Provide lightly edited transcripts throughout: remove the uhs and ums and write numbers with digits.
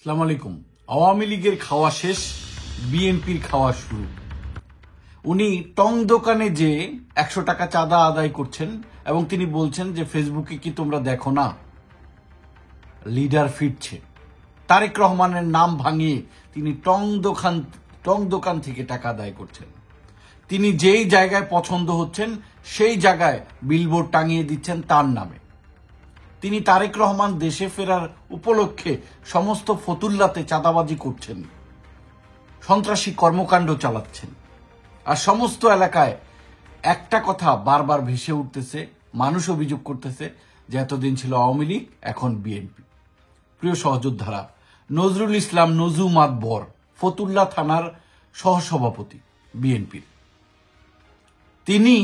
আসসালামু আলাইকুম। আওয়ামী লীগের খাওয়া শেষ, বিএনপির খাওয়া শুরু। উনি টং দোকানে যে 100 টাকা চাঁদা আদায় করছেন এবং তিনি বলছেন যে ফেসবুকে কি তোমরা দেখো না, লিডার ফিরছে। তারেক রহমানের নাম ভাঙিয়ে তিনি টং দোকান থেকে টাকা আদায় করছেন। তিনি যেই জায়গায় পছন্দ হচ্ছেন সেই জায়গায় বিলবোর্ড টাঙিয়ে দিচ্ছেন তার নামে। তিনি তারেক রহমান দেশে ফেরার উপলক্ষে সমস্ত ফতুল্লাতে চাঁদাবাজি করছেন, সন্ত্রাসী কর্মকাণ্ড চালাচ্ছেন। আর সমস্ত এলাকায় একটা কথা বারবার ভেসে উঠতেছে, মানুষ অভিযোগ করতেছে যে এতদিন ছিল আওয়ামী লীগ, এখন বিএনপি। প্রিয় সহযোদ্ধারা, নজরুল ইসলাম নজু মাতবর ফতুল্লা থানার সহসভাপতি বিএনপির, তিনি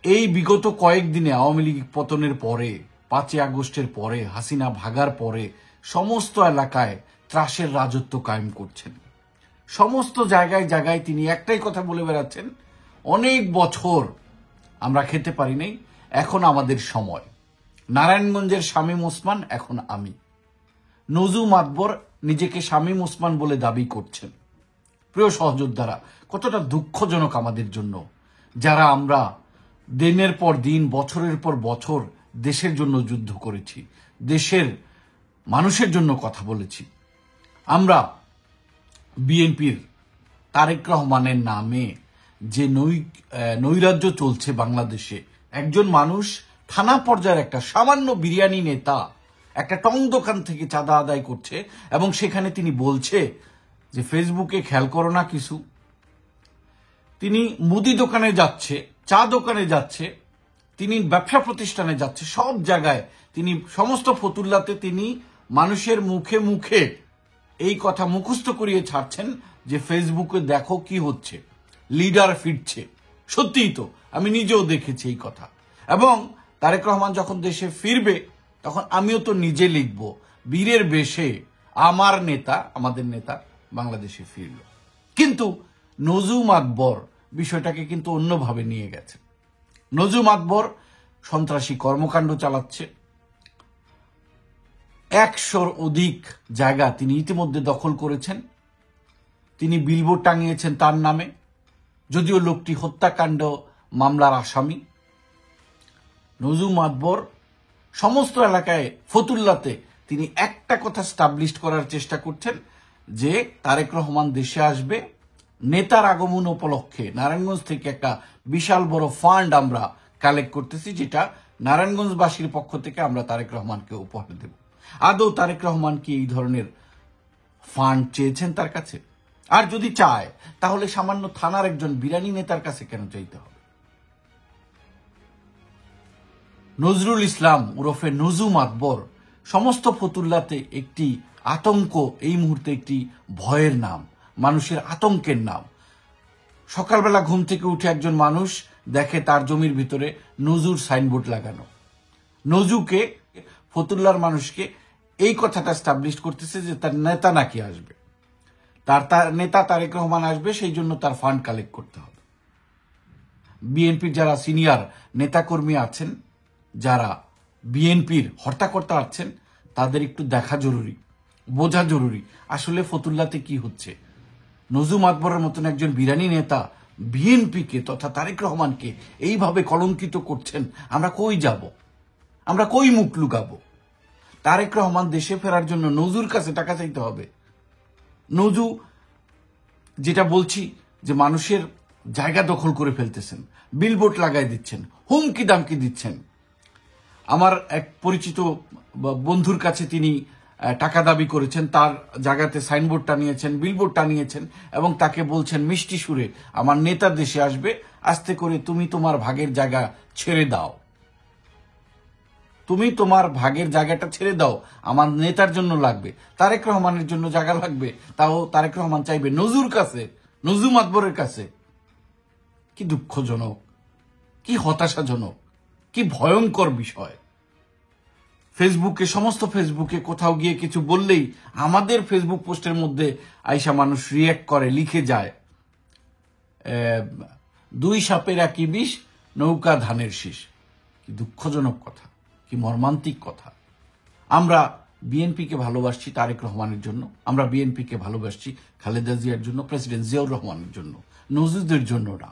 এই বিগত কয়েকদিনে আওয়ামী লীগ পতনের পরে, 5 আগস্টের পরে, হাসিনা ভাগার পরে সমস্ত এলাকায় ত্রাসের রাজত্ব কায়েম করছেন। সমস্ত জায়গায় জায়গায় তিনি একটাই কথা বলে বেড়াচ্ছেন, অনেক বছর আমরা খেতে পারি নাই, এখন আমাদের সময়। নারায়ণগঞ্জের শামীম ওসমান এখন আমি। নজু মাতবর নিজেকে শামীম ওসমান বলে দাবি করছেন। প্রিয় সহযোদ্ধারা, কতটা দুঃখজনক আমাদের জন্য, যারা আমরা দিনের পর দিন, বছরের পর বছর দেশের জন্য যুদ্ধ করেছি, দেশের মানুষের জন্য কথা বলেছি। আমরা বিএনপির তারেক রহমানের নামে যে নৈরাজ্য চলছে বাংলাদেশে, একজন মানুষ থানা পর্যায়ের একটা সামান্য বিরিয়ানি নেতা একটা টং দোকান থেকে চাঁদা আদায় করছে এবং সেখানে তিনি বলছে যে ফেসবুকে খেয়াল করো না কিছু। তিনি মুদি দোকানে যাচ্ছে, চা দোকানে যাচ্ছে, তিনি ব্যবসা প্রতিষ্ঠানে যাচ্ছে, সব জায়গায় তিনি সমস্ত ফতুল্লাতে তিনি মানুষের মুখে মুখে এই কথা মুখস্থ করিয়ে ছাড়ছেন যে ফেসবুকে দেখো কি হচ্ছে, লিডার ফিরছে। সত্যিই তো, আমি নিজেও দেখেছি এই কথা। এবং তারেক রহমান যখন দেশে ফিরবে তখন আমিও তো নিজে লিখব, বীরের বেশে আমার নেতা, আমাদের নেতা বাংলাদেশে ফিরল। কিন্তু নজু মাতবর বিষয়টাকে কিন্তু অন্যভাবে নিয়ে গেছে। নজু মাতবর সন্ত্রাসী কর্মকাণ্ড চালাচ্ছে, 100-র অধিক জায়গা তিনি ইতিমধ্যে দখল করেছেন। তিনি বিলবোর্ড টাঙিয়েছেন তার নামে, যদিও লোকটি হত্যাকাণ্ড মামলার আসামি। নজু মাতবর সমস্ত এলাকায় ফতুল্লাতে তিনি একটা কথা স্টাবলিশ করার চেষ্টা করছেন যে তারেক রহমান দেশে আসবে, নেতার আগমন উপলক্ষে নারায়ণগঞ্জ থেকে একটা বিশাল বড় ফান্ড আমরা কালেক্ট করতেছি, যেটা নারায়ণগঞ্জবাসীর পক্ষ থেকে আমরা তারেক রহমানকে উপহার দেব। আদৌ তারেক রহমান কি এই ধরনের ফান্ড চেয়েছেন তার কাছে? আর যদি চায় তাহলে সামান্য থানার একজন বিরানি নেতার কাছে কেন চাইতে হবে? নজরুল ইসলাম ওরফে নজু মাতবর সমস্ত ফতুল্লাতে একটি আতঙ্ক, এই মুহূর্তে একটি ভয়ের নাম, মানুষের আতঙ্কের নাম। সকালবেলা ঘুম থেকে উঠে একজন মানুষ দেখে তার জমির ভিতরে নজুর সাইনবোর্ড লাগানো। নজুকে, ফতুল্লার মানুষকে এই কথাটা স্টাবলিশ করতেছে যে তার নেতা নাকি আসবে, তার নেতা তারেক রহমান আসবে, সেই জন্য তার ফান্ড কালেক্ট করতে হবে। বিএনপির যারা সিনিয়র নেতাকর্মী আছেন, যারা বিএনপির হর্তাকর্তা আছেন, তাদের একটু দেখা জরুরি, বোঝা জরুরি আসলে ফতুল্লাতে কি হচ্ছে। নজু মাতবরের মতন একজন বিরানি নেতা বিএনপিকে তথা তারেক রহমানকে এইভাবে কলঙ্কিত করছেন। আমরা কই যাব? আমরা কই মুখ লুকাবো? তারেক রহমান দেশে ফেরার জন্য নজুর কাছে টাকা চাইতে হবে। নজু যেটা বলছি যে মানুষের জায়গা দখল করে ফেলতেছেন, বিলবোর্ড লাগাই দিচ্ছেন, হুমকি দামকি দিচ্ছেন। আমার এক পরিচিত বন্ধুর কাছে তিনি টাকা দাবি করেছেন, তার জায়গাতে সাইনবোর্ড টানিয়েছেন, বিলবোর্ড টানিয়েছেন এবং তাকে বলছেন মিষ্টি সুরে, আমার নেতা দেশে আসবে, আস্তে করে তুমি তোমার ভাগের জায়গা ছেড়ে দাও, তুমি তোমার ভাগের জায়গাটা ছেড়ে দাও, আমার নেতার জন্য লাগবে, তারেক রহমানের জন্য জায়গা লাগবে, তাও তারেক রহমান চাইবে নজুর কাছে, নজু মাতবরের কাছে। কি দুঃখজনক, কি হতাশাজনক, কি ভয়ঙ্কর বিষয়। ফেসবুকে, সমস্ত ফেসবুকে কোথাও গিয়ে কিছু বললেই আমাদের ফেসবুক পোস্টের মধ্যে আইসা মানুষ রিয়্যাক্ট করে, লিখে যায় 2 সাপের একই বিষ, নৌকা ধানের শীষ। কি দুঃখজনক কথা, কি মর্মান্তিক কথা। আমরা বিএনপিকে ভালোবাসছি তারেক রহমানের জন্য, আমরা বিএনপিকে ভালোবাসছি খালেদা জিয়ার জন্য, প্রেসিডেন্ট জিয়াউর রহমানের জন্য, নজরুলদের জন্য না।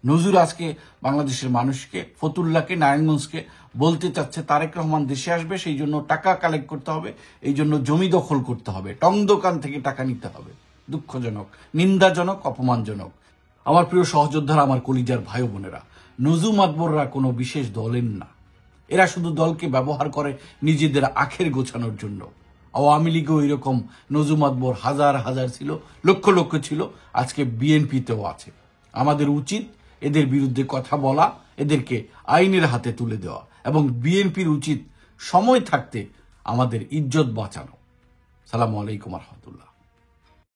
নজরুল আজকে বাংলাদেশের মানুষকে, ফতুল্লাহকে, নারায়ণগঞ্জকে বলতে চাচ্ছে তারেক রহমান দেশে আসবে, সেই জন্য টাকা কালেক্ট করতে হবে, এই জন্য জমি দখল করতে হবে, টং দোকান থেকে টাকা নিতে হবে। দুঃখজনক, নিন্দাজনক, অপমানজনক। আমার প্রিয় সহযোদ্ধারা, আমার কলিজার ভাই বোনেরা, নজু মাতবররা কোনো বিশেষ দলের না, এরা শুধু দলকে ব্যবহার করে নিজেদের আখের গোছানোর জন্য। আওয়ামী লীগও এরকম নজু মাতবর হাজার হাজার ছিল, লক্ষ লক্ষ ছিল, আজকে বিএনপিতেও আছে। আমাদের উচিত এদের বিরুদ্ধে কথা বলা, এদেরকে আইনের হাতে তুলে দেওয়া, এবং বিএনপির উচিত সময় থাকতে আমাদের ইজ্জত বাঁচানো। সালামু আলাইকুম রহমতুল্লাহ।